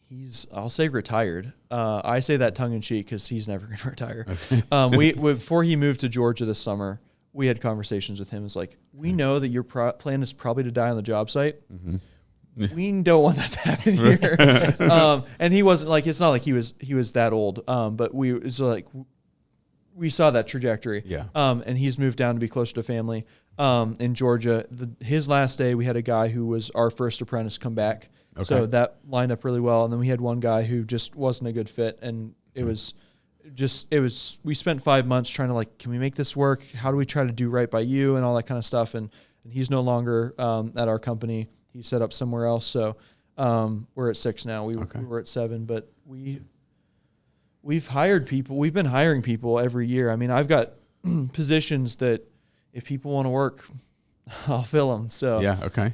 B: he's, I'll say retired. I say that tongue in cheek because he's never going to retire. Okay. Before he moved to Georgia this summer, we had conversations with him. It's like, we know that your plan is probably to die on the job site. Mm-hmm. We don't want that to happen here. And he wasn't like, it's not like he was that old. But it's like, we saw that trajectory.
C: Yeah.
B: And he's moved down to be closer to family. In Georgia, his last day, we had a guy who was our first apprentice come back. Okay. So that lined up really well. And then we had one guy who just wasn't a good fit. And we spent 5 months trying to like, can we make this work? How do we try to do right by you and all that kind of stuff? And he's no longer at our company. He set up somewhere else. So we're at 6 now. We were at 7, but we've hired people. We've been hiring people every year. I mean, I've got positions that if people want to work, I'll fill them. So
C: yeah, okay.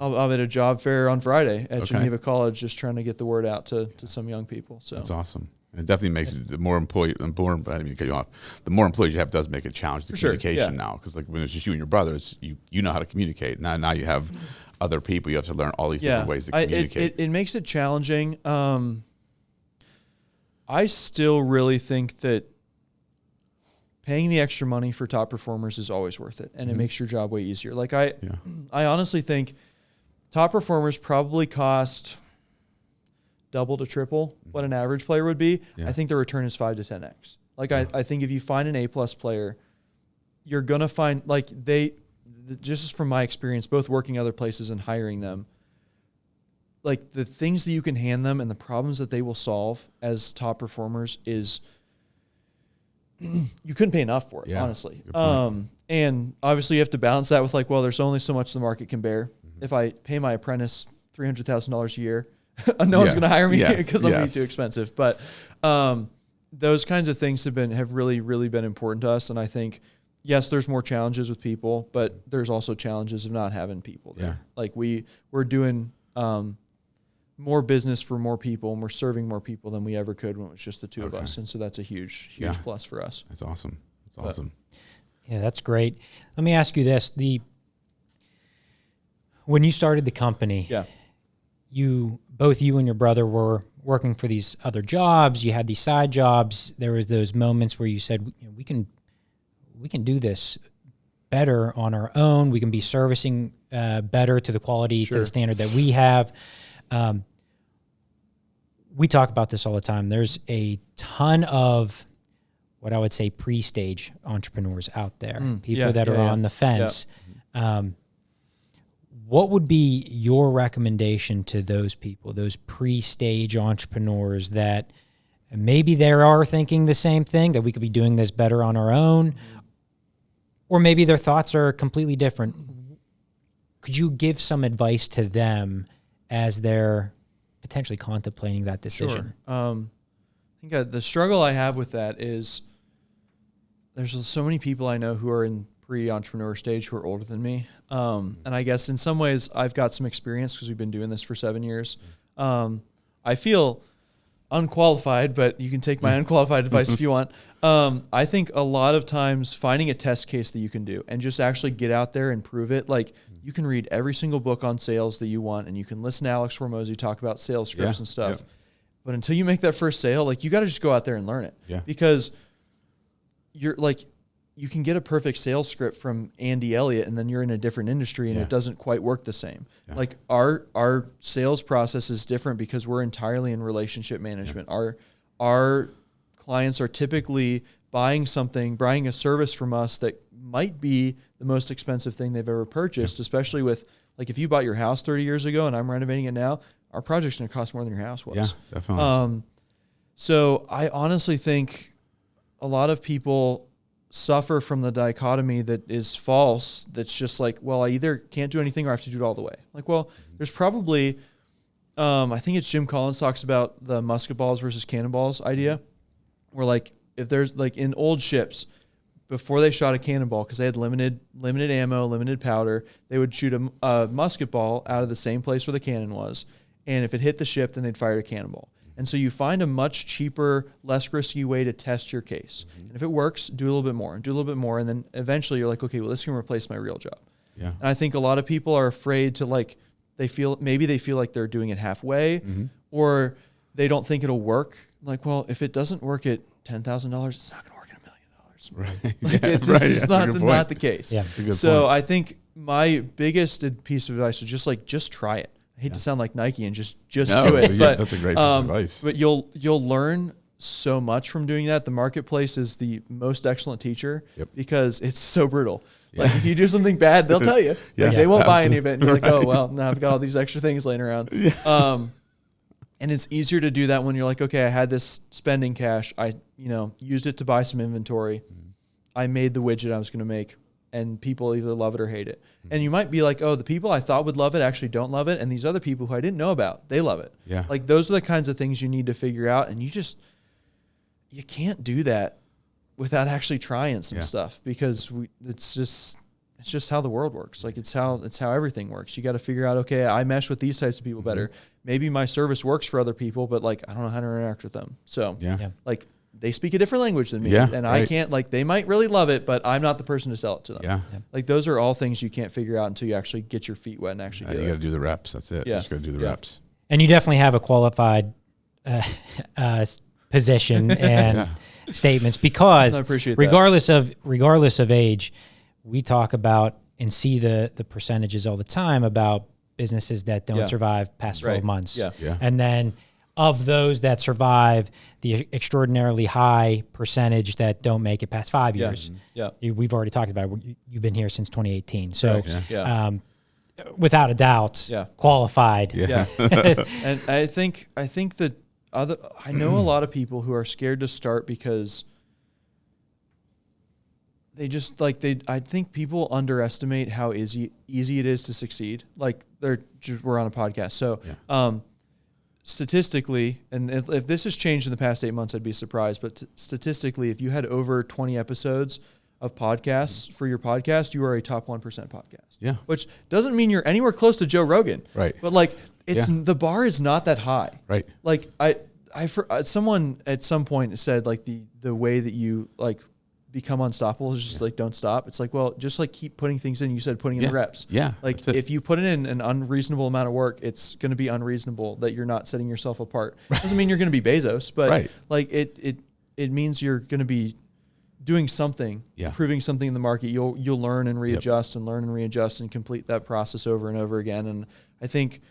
B: I'm at a job fair on Friday at Geneva College, just trying to get the word out to some young people. So
C: that's awesome. And it definitely makes it the more employees you have does make it challenge the communication now. Because like when it's just you and your brothers, you know how to communicate. Now you have other people. You have to learn all these different ways to communicate.
B: It makes it challenging. I still really think that paying the extra money for top performers is always worth it, and it makes your job way easier. Like I honestly think top performers probably cost double to triple what an average player would be. Yeah. I think the return is 5 to 10x. Like I think if you find an A+ player, you're gonna find just from my experience, both working other places and hiring them, like the things that you can hand them and the problems that they will solve as top performers is you couldn't pay enough for it, honestly. And obviously you have to balance that with like, well, there's only so much the market can bear. Mm-hmm. If I pay my apprentice $300,000 a year, no one's going to hire me because I'm going to be too expensive. But those kinds of things have really, really been important to us. And I think, yes, there's more challenges with people, but there's also challenges of not having people there. Yeah. Like we're doing more business for more people, and we're serving more people than we ever could when it was just the two of us. And so that's a huge plus for us.
C: That's awesome. That's awesome.
A: Yeah, that's great. Let me ask you this. When you started the company, both you and your brother were working for these other jobs. You had these side jobs. There was those moments where you said, we can do this better on our own. We can be servicing better to the quality, to the standard that we have. We talk about this all the time. There's a ton of what I would say pre-stage entrepreneurs out there, people that are on the fence. Yeah. What would be your recommendation to those people, those pre-stage entrepreneurs that maybe they are thinking the same thing, that we could be doing this better on our own, or maybe their thoughts are completely different? Could you give some advice to them as they're potentially contemplating that decision?
B: Sure. I think the struggle I have with that is there's so many people I know who are in pre-entrepreneur stage who are older than me. And I guess in some ways I've got some experience because we've been doing this for 7 years. I feel unqualified, but you can take my unqualified advice if you want. I think a lot of times finding a test case that you can do and just actually get out there and prove it. Like you can read every single book on sales that you want, and you can listen to Alex Hormozy talk about sales scripts and stuff. Yeah. But until you make that first sale, like you got to just go out there and learn it. Yeah. Because you're like, you can get a perfect sales script from Andy Elliott, and then you're in a different industry and it doesn't quite work the same. Yeah. Like our sales process is different because we're entirely in relationship management. Yeah. Our clients are typically buying a service from us that might be the most expensive thing they've ever purchased, especially with, like, if you bought your house 30 years ago and I'm renovating it now, our project's going to cost more than your house was.
C: Yeah, definitely.
B: So I honestly think a lot of people suffer from the dichotomy that is false. That's just like, well, I either can't do anything or I have to do it all the way. Like, well, there's probably, I think it's Jim Collins talks about the musket balls versus cannonballs idea, where like, if there's like in old ships, before they shot a cannonball, because they had limited ammo, limited powder, they would shoot a musket ball out of the same place where the cannon was. And if it hit the ship, then they'd fire a cannonball. And so you find a much cheaper, less risky way to test your case. And if it works, do a little bit more and do a little bit more. And then eventually you're like, okay, well, this can replace my real job.
C: Yeah.
B: And I think a lot of people are afraid to like, they feel like they're doing it halfway or they don't think it'll work. Like, well, if it doesn't work at $10,000, it's not going to work at $1 million.
C: Right.
B: Like, it's just not the case.
A: Yeah.
B: So I think my biggest piece of advice is just try it. I hate to sound like Nike and just do it, but
C: that's a great piece of advice.
B: But you'll learn so much from doing that. The marketplace is the most excellent teacher because it's so brutal. Like if you do something bad, they'll tell you. Like, they won't buy any of it. And you're like, oh, well, now I've got all these extra things laying around. And it's easier to do that when you're like, okay, I had this spending cash. I, used it to buy some inventory. I made the widget I was going to make, and people either love it or hate it. And you might be like, oh, the people I thought would love it actually don't love it. And these other people who I didn't know about, they love it.
C: Yeah.
B: Like those are the kinds of things you need to figure out. And you can't do that without actually trying some stuff because it's just how the world works. Like it's how everything works. You got to figure out, okay, I mesh with these types of people better. Maybe my service works for other people, but like, I don't know how to interact with them. So like they speak a different language than me and I can't, like, they might really love it, but I'm not the person to sell it to them.
C: Yeah.
B: Like those are all things you can't figure out until you actually get your feet wet and actually do it.
C: You got to do the reps. That's it. You just got to do the reps.
A: And you definitely have a qualified position and statements because regardless of age, we talk about and see the percentages all the time about businesses that don't survive past 12 months.
C: Yeah.
A: And then of those that survive, the extraordinarily high percentage that don't make it past 5 years.
B: Yeah.
A: We've already talked about it. You've been here since 2018. So without a doubt, qualified.
B: Yeah. And I think that I know a lot of people who are scared to start because I think people underestimate how easy it is to succeed. Like we're on a podcast. So, statistically, and if this has changed in the past 8 months, I'd be surprised. But statistically, if you had over 20 episodes of podcasts for your podcast, you are a top 1% podcast.
C: Yeah.
B: Which doesn't mean you're anywhere close to Joe Rogan.
C: Right.
B: But like, the bar is not that high.
C: Right.
B: Like someone at some point said like the way that you like become unstoppable is just like don't stop. It's like, well, just like keep putting things in. You said putting in the reps.
C: Yeah.
B: Like if you put in an unreasonable amount of work, it's going to be unreasonable that you're not setting yourself apart. Doesn't mean you're going to be Bezos, but like it means you're going to be doing something, proving something in the market. You'll learn and readjust and learn and readjust and complete that process over and over again. And I think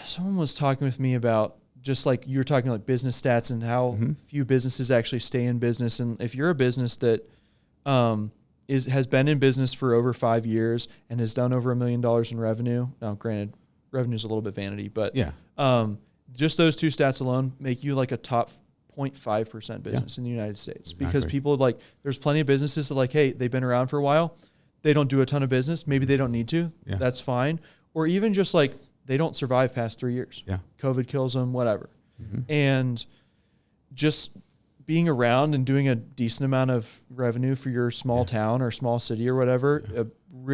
B: someone was talking with me about just like you were talking like business stats and how few businesses actually stay in business. And if you're a business that has been in business for over 5 years and has done over $1 million in revenue, now granted, revenue is a little bit vanity, but just those two stats alone make you like a top 0.5% business in the United States because people like there's plenty of businesses that like, hey, they've been around for a while. They don't do a ton of business. Maybe they don't need to. Yeah. That's fine. Or even just like, they don't survive past 3 years. Yeah. COVID kills them, whatever. And just being around and doing a decent amount of revenue for your small town or small city or whatever,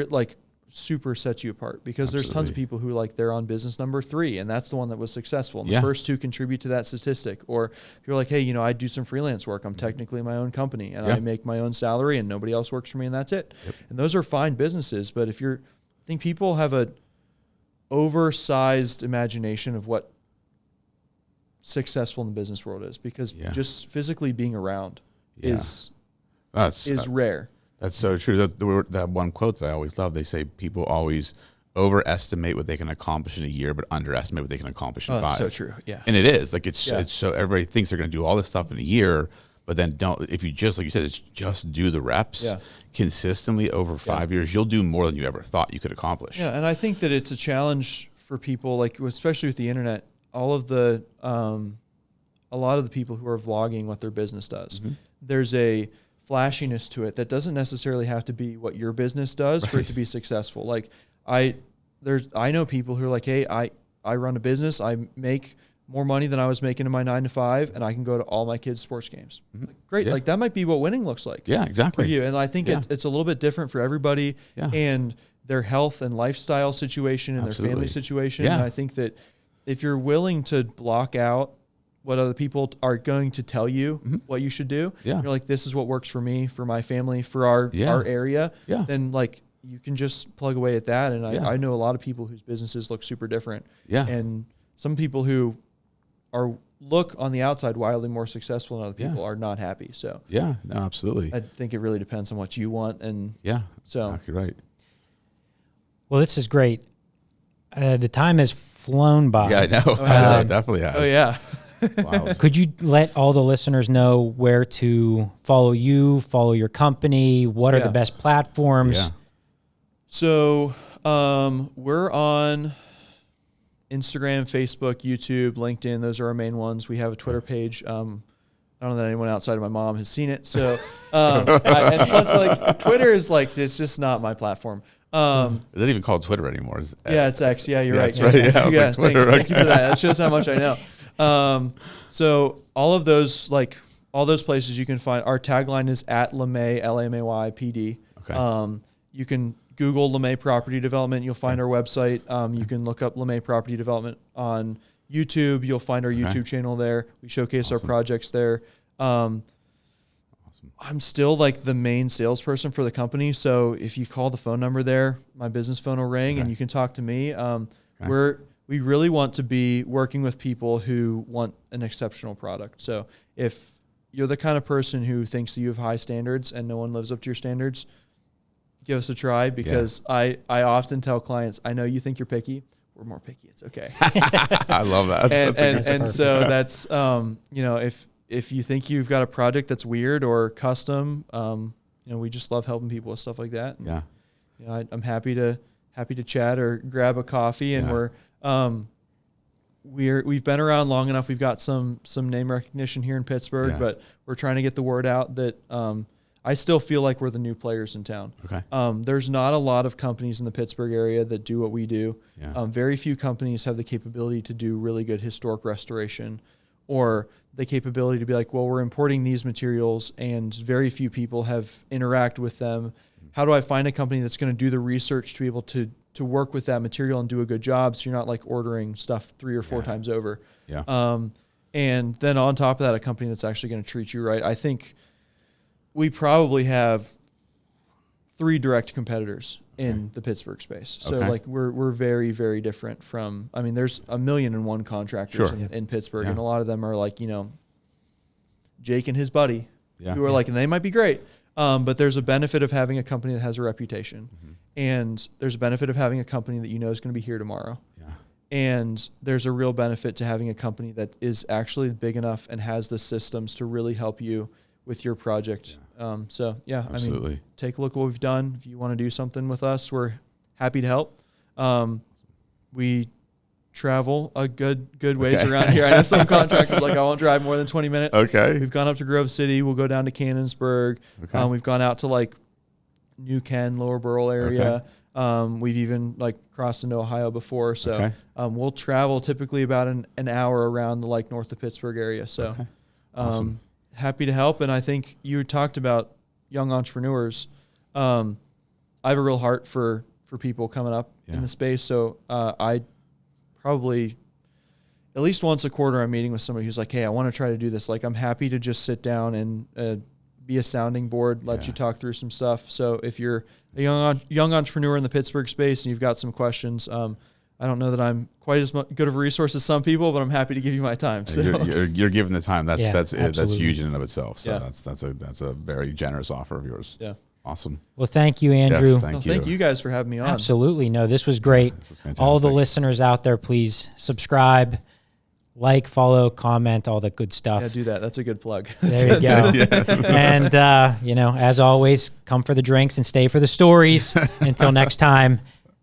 B: like super sets you apart because there's tons of people who like they're on business number 3 and that's the one that was successful. And the first 2 contribute to that statistic. Or if you're like, hey, I do some freelance work. I'm technically my own company and I make my own salary and nobody else works for me and that's it. And those are fine businesses. But I think people have a oversized imagination of what successful in the business world is because just physically being around is rare.
C: That's so true. That one quote that I always love, they say people always overestimate what they can accomplish in a year, but underestimate what they can accomplish in 5.
B: That's so true. Yeah.
C: And it is like, it's so everybody thinks they're going to do all this stuff in a year, but then if you just, like you said, it's just do the reps consistently over 5 years, you'll do more than you ever thought you could accomplish.
B: Yeah. And I think that it's a challenge for people, like, especially with the internet, a lot of the people who are vlogging what their business does, there's a flashiness to it that doesn't necessarily have to be what your business does for it to be successful. Like I know people who are like, hey, I run a business. I make more money than I was making in my 9 to 5 and I can go to all my kids' sports games. Like, great. Yeah. Like that might be what winning looks like.
C: Yeah, exactly.
B: For you. And I think it's a little bit different for everybody and their health and lifestyle situation and their family situation. Yeah. And I think that if you're willing to block out what other people are going to tell you what you should do, you're like, this is what works for me, for my family, for our area, then like you can just plug away at that. And I know a lot of people whose businesses look super different. And some people who look on the outside wildly more successful than other people are not happy. So
C: no, absolutely.
B: I think it really depends on what you want. And so
C: exactly right.
A: Well, this is great. The time has flown by.
C: Yeah, I know. It definitely has.
B: Oh yeah.
C: Wow.
A: Could you let all the listeners know where to follow you, follow your company? What are the best platforms?
C: Yeah.
B: So we're on Instagram, Facebook, YouTube, LinkedIn. Those are our main ones. We have a Twitter page. I don't know that anyone outside of my mom has seen it. So and plus, like, Twitter is like, it's just not my platform.
C: Is it even called Twitter anymore?
B: It's X. Yeah, you're right.
C: That's right. Yeah, I was like, Twitter,
B: thanks. Thank you for that. That shows how much I know. So all of those, like all those places you can find, our tagline is at LaMay, LaMay PD.
C: Okay.
B: You can Google LaMay Property Development. You'll find our website. You can look up LaMay Property Development on YouTube. You'll find our YouTube channel there. We showcase our projects there. I'm still like the main salesperson for the company. So if you call the phone number there, my business phone will ring and you can talk to me. We really want to be working with people who want an exceptional product. So if you're the kind of person who thinks that you have high standards and no one lives up to your standards, give us a try, because I often tell clients, I know you think you're picky. We're more picky. It's okay.
C: I love that.
B: And so that's, if you think you've got a project that's weird or custom, we just love helping people with stuff like that. And, I'm happy to chat or grab a coffee, and we've been around long enough. We've got some name recognition here in Pittsburgh, but we're trying to get the word out that I still feel like we're the new players in town.
C: Okay.
B: There's not a lot of companies in the Pittsburgh area that do what we do. Very few companies have the capability to do really good historic restoration, or the capability to be like, well, we're importing these materials and very few people have interacted with them. How do I find a company that's going to do the research to be able to work with that material and do a good job, so you're not like ordering stuff 3 or 4 times over? And then on top of that, a company that's actually going to treat you right. I think we probably have 3 direct competitors in the Pittsburgh space. So like we're very, very different from, I mean, there's 1,000,001 contractors in Pittsburgh, and a lot of them are like, Jake and his buddy who are like, and they might be great. But there's a benefit of having a company that has a reputation, and there's a benefit of having a company that is going to be here tomorrow. And there's a real benefit to having a company that is actually big enough and has the systems to really help you with your project.
C: Absolutely.
B: I mean, take a look at what we've done. If you want to do something with us, we're happy to help. We travel a good ways around here. I know some contractors like, I won't drive more than 20 minutes. We've gone up to Grove City. We'll go down to Cannonsburg. We've gone out to like New Ken, Lower Burrell area. We've even like crossed into Ohio before. So we'll travel typically about an hour around the like north of Pittsburgh area. So
C: Awesome.
B: Happy to help. And I think you talked about young entrepreneurs. I have a real heart for people coming up in the space. So I probably at least once a quarter I'm meeting with somebody who's like, hey, I want to try to do this. Like, I'm happy to just sit down and be a sounding board, let you talk through some stuff. So if you're a young entrepreneur in the Pittsburgh space and you've got some questions, I don't know that I'm quite as good of a resource as some people, but I'm happy to give you my time. So
C: you're giving the time. That's
A: absolutely.
C: huge in and of itself. So that's a very generous offer of yours. Yeah. Awesome.
A: Well, thank you, Andrew.
C: Yes,
B: thank you guys for having me on.
A: Absolutely. No, this was great.
C: This was
A: all the listeners out there, please subscribe, like, follow, comment, all that good stuff.
B: Yeah, do that. That's a good plug.
A: There you go. And, as always, come for the drinks and stay for the stories. Until next time,